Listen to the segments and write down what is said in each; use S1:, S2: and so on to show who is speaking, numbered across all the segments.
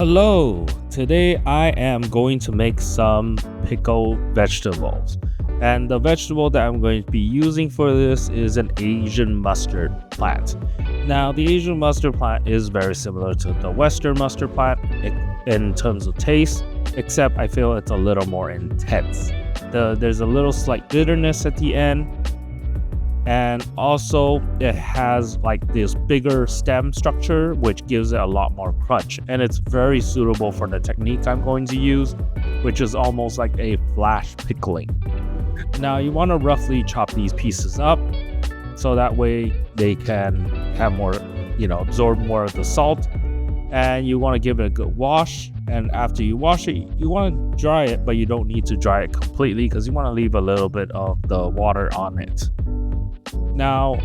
S1: Hello, today I am going to make some pickled vegetables. And the vegetable that I'm going to be using for this is an Asian mustard plant. Now, the Asian mustard plant is very similar to the Western mustard plant in terms of taste, except I feel it's a little more intense. There's a little slight bitterness at the end, and also it has like this bigger stem structure which gives it a lot more crunch, and it's very suitable for the technique I'm going to use, which is almost like a flash pickling. Now you want to roughly chop these pieces up so that way they can have more, absorb more of the salt, and you want to give it a good wash. And after you wash it, you want to dry it, but you don't need to dry it completely because you want to leave a little bit of the water on it. Now,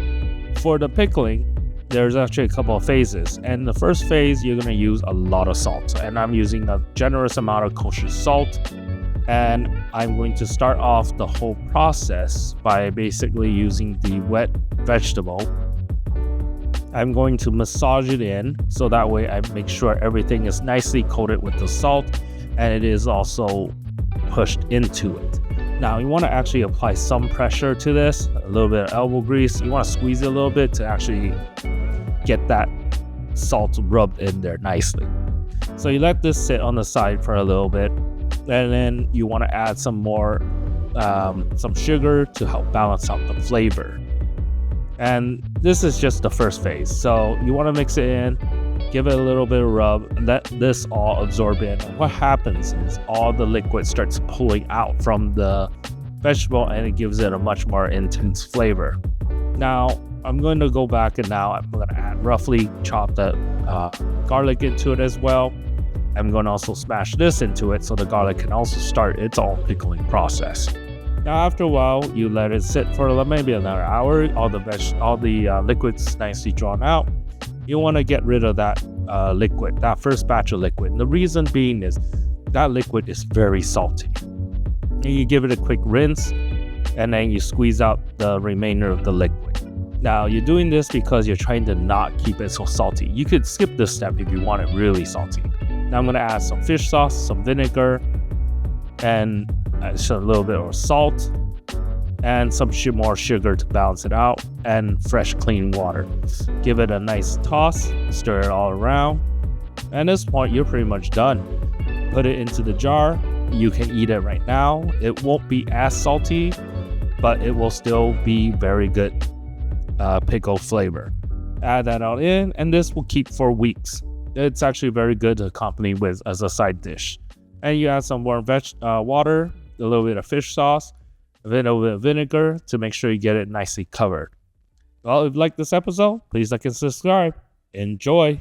S1: for the pickling, there's actually a couple of phases. And the first phase, you're going to use a lot of salt. And I'm using a generous amount of kosher salt. And I'm going to start off the whole process by basically using the wet vegetable. I'm going to massage it in so that way I make sure everything is nicely coated with the salt and it is also pushed into it. Now, you want to actually apply some pressure to this, a little bit of elbow grease. You want to squeeze it a little bit to actually get that salt rubbed in there nicely. So you let this sit on the side for a little bit, and then you want to add some more, some sugar to help balance out the flavor. And this is just the first phase. So you want to mix it in, give it a little bit of rub, and let this all absorb in. And what happens is all the liquid starts pulling out from the vegetable and it gives it a much more intense flavor. Now, I'm going to go back and now I'm going to add roughly chopped garlic into it as well. I'm going to also smash this into it so the garlic can also start its own pickling process. Now, after a while, you let it sit for maybe another hour. All the liquid's nicely drawn out. You want to get rid of that liquid, that first batch of liquid. And the reason being is that liquid is very salty. And you give it a quick rinse, and then you squeeze out the remainder of the liquid. Now, you're doing this because you're trying to not keep it so salty. You could skip this step if you want it really salty. Now, I'm going to add some fish sauce, some vinegar, and just a little bit of salt, and some more sugar to balance it out, and fresh clean water. Give it a nice toss, stir it all around. At this point, you're pretty much done. Put it into the jar. You can eat it right now. It won't be as salty, but it will still be very good pickle flavor. Add that all in, and this will keep for weeks. It's actually very good to accompany with as a side dish. And you add some more water, a little bit of fish sauce, a little bit of vinegar to make sure you get it nicely covered. Well, if you like this episode, please like and subscribe. Enjoy.